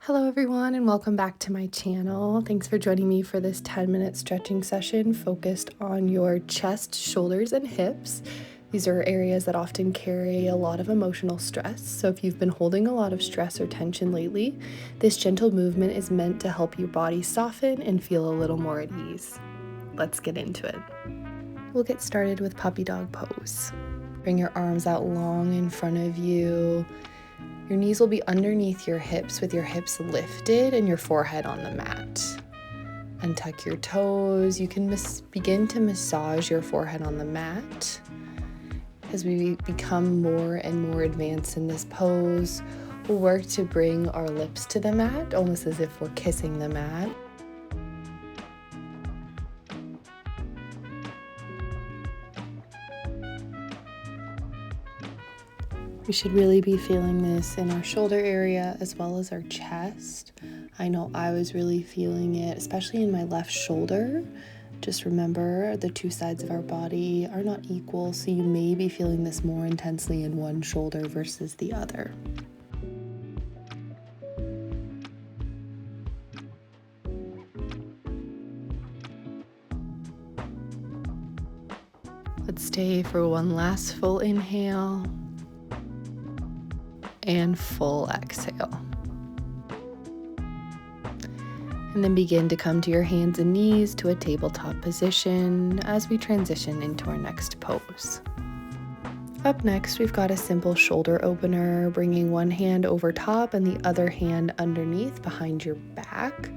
Hello everyone and welcome back to my channel. Thanks for joining me for this 10-minute stretching session focused on your chest, shoulders, and hips. These are areas that often carry a lot of emotional stress, so if you've been holding a lot of stress or tension lately, this gentle movement is meant to help your body soften and feel a little more at ease. Let's get into it. We'll get started with puppy dog pose. Bring your arms out long in front of you. Your knees will be underneath your hips with your hips lifted and your forehead on the mat. Untuck your toes. You can begin to massage your forehead on the mat. As we become more and more advanced in this pose, we'll work to bring our lips to the mat, almost as if we're kissing the mat. We should really be feeling this in our shoulder area as well as our chest. I know I was really feeling it, especially in my left shoulder. Just remember, the two sides of our body are not equal, so you may be feeling this more intensely in one shoulder versus the other. Let's stay for one last full inhale. And full exhale. And then begin to come to your hands and knees to a tabletop position as we transition into our next pose. Up next, we've got a simple shoulder opener, bringing one hand over top and the other hand underneath behind your back.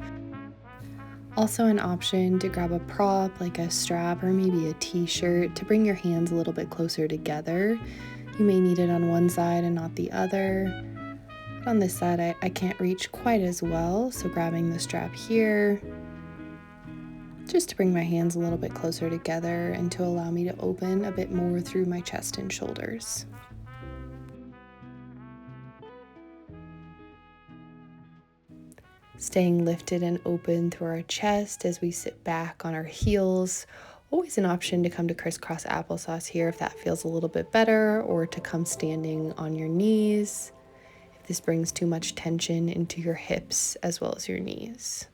Also an option to grab a prop like a strap or maybe a t-shirt to bring your hands a little bit closer together. You may need it on one side and not the other. But on this side, I can't reach quite as well, so grabbing the strap here, just to bring my hands a little bit closer together and to allow me to open a bit more through my chest and shoulders. Staying lifted and open through our chest as we sit back on our heels. Always an option to come to crisscross applesauce here if that feels a little bit better, or to come standing on your knees if this brings too much tension into your hips as well as your knees.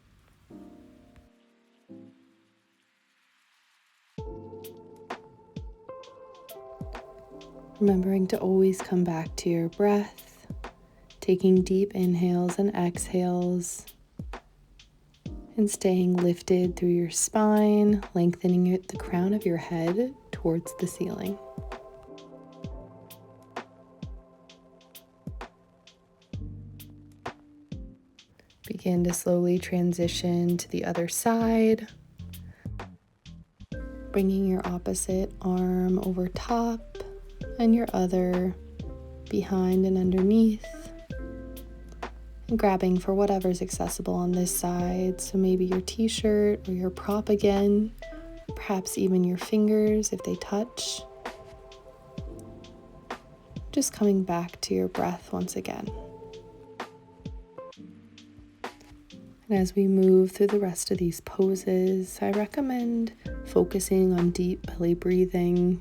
Remembering to always come back to your breath, taking deep inhales and exhales, and staying lifted through your spine, lengthening the crown of your head towards the ceiling. Begin to slowly transition to the other side, bringing your opposite arm over top and your other behind and underneath. And grabbing for whatever's accessible on this side, so maybe your t-shirt or your prop again, perhaps even your fingers if they touch. Just coming back to your breath once again. And as we move through the rest of these poses, I recommend focusing on deep belly breathing,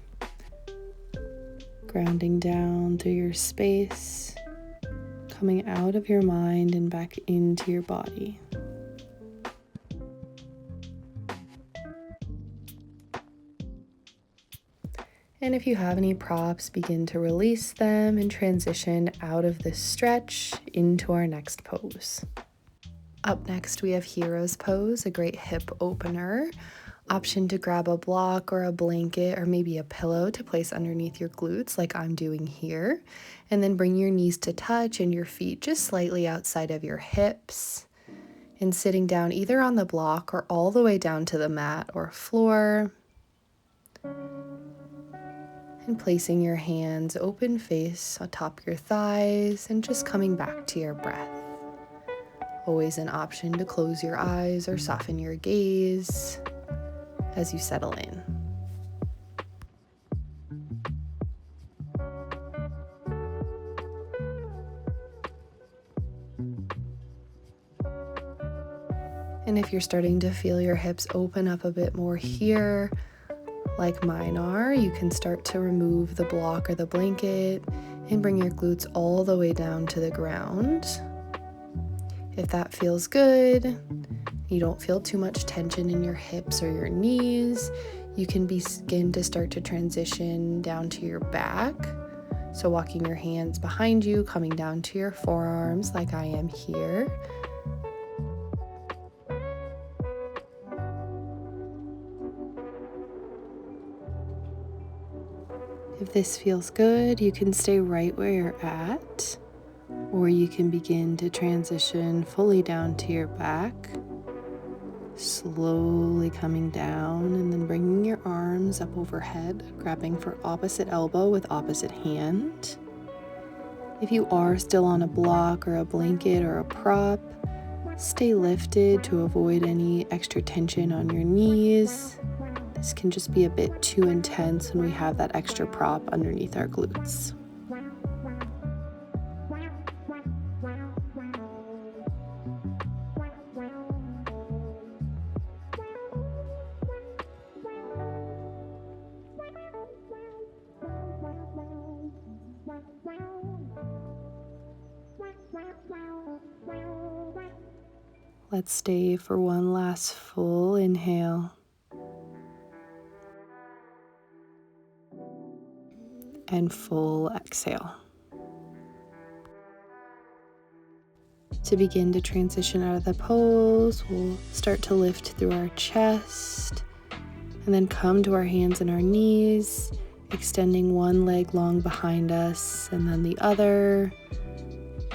grounding down through your space, coming out of your mind and back into your body. And if you have any props, begin to release them and transition out of this stretch into our next pose. Up next, we have Hero's Pose, a great hip opener. Option to grab a block or a blanket or maybe a pillow to place underneath your glutes like I'm doing here. And then bring your knees to touch and your feet just slightly outside of your hips. And sitting down either on the block or all the way down to the mat or floor. And placing your hands open face atop your thighs and just coming back to your breath. Always an option to close your eyes or soften your gaze as you settle in. And if you're starting to feel your hips open up a bit more here, like mine are, you can start to remove the block or the blanket and bring your glutes all the way down to the ground. If that feels good, you don't feel too much tension in your hips or your knees, you can begin to start to transition down to your back. So walking your hands behind you, coming down to your forearms like I am here. If this feels good, you can stay right where you're at, or you can begin to transition fully down to your back, slowly coming down and then bringing your arms up overhead, grabbing for opposite elbow with opposite hand. If you are still on a block or a blanket or a prop, stay lifted to avoid any extra tension on your knees. This can just be a bit too intense when we have that extra prop underneath our glutes. Let's stay for one last full inhale and full exhale. To begin to transition out of the pose, we'll start to lift through our chest and then come to our hands and our knees, extending one leg long behind us and then the other,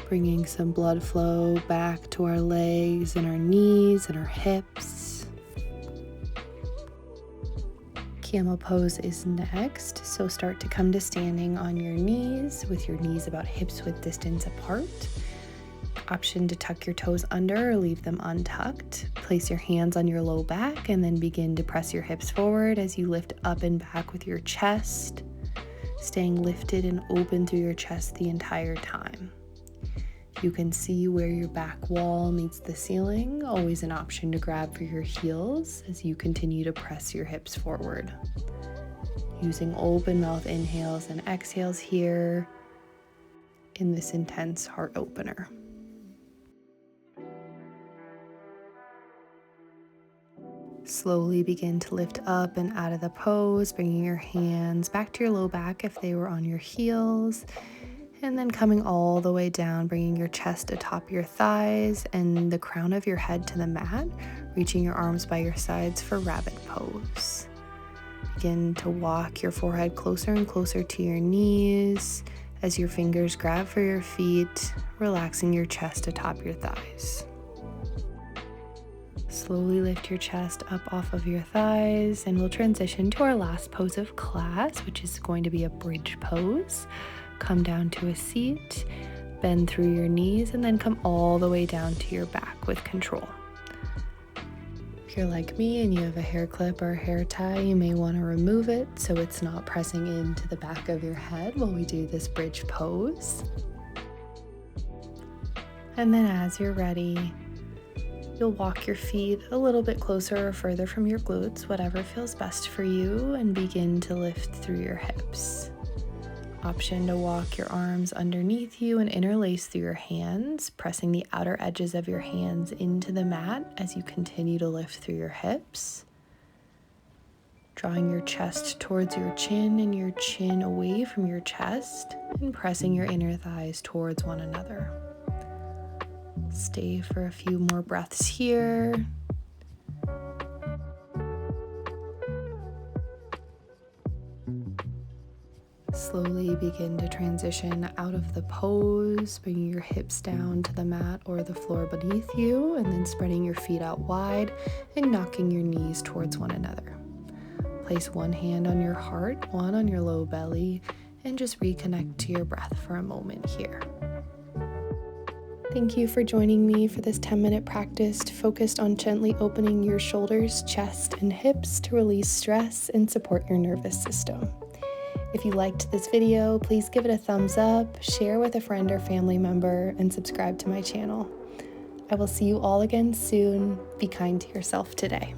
bringing some blood flow back to our legs and our knees and our hips. Camel pose is next, so start to come to standing on your knees with your knees about hips width distance apart. Option to tuck your toes under or leave them untucked. Place your hands on your low back and then begin to press your hips forward as you lift up and back with your chest, staying lifted and open through your chest the entire time. You can see where your back wall meets the ceiling, always an option to grab for your heels as you continue to press your hips forward. Using open mouth inhales and exhales here in this intense heart opener. Slowly begin to lift up and out of the pose, bringing your hands back to your low back if they were on your heels, and then coming all the way down, bringing your chest atop your thighs and the crown of your head to the mat, reaching your arms by your sides for rabbit pose. Begin to walk your forehead closer and closer to your knees as your fingers grab for your feet, relaxing your chest atop your thighs. Slowly lift your chest up off of your thighs and we'll transition to our last pose of class, which is going to be a bridge pose. Come down to a seat, bend through your knees, and then come all the way down to your back with control. If you're like me and you have a hair clip or a hair tie, you may want to remove it so it's not pressing into the back of your head while we do this bridge pose. And then as you're ready, you'll walk your feet a little bit closer or further from your glutes, whatever feels best for you, and begin to lift through your hips. Option to walk your arms underneath you and interlace through your hands, pressing the outer edges of your hands into the mat as you continue to lift through your hips. Drawing your chest towards your chin and your chin away from your chest, and pressing your inner thighs towards one another. Stay for a few more breaths here. Slowly begin to transition out of the pose, bringing your hips down to the mat or the floor beneath you, and then spreading your feet out wide and knocking your knees towards one another. Place one hand on your heart, one on your low belly, and just reconnect to your breath for a moment here. Thank you for joining me for this 10-minute practice focused on gently opening your shoulders, chest, and hips to release stress and support your nervous system. If you liked this video, please give it a thumbs up, share with a friend or family member, and subscribe to my channel. I will see you all again soon. Be kind to yourself today.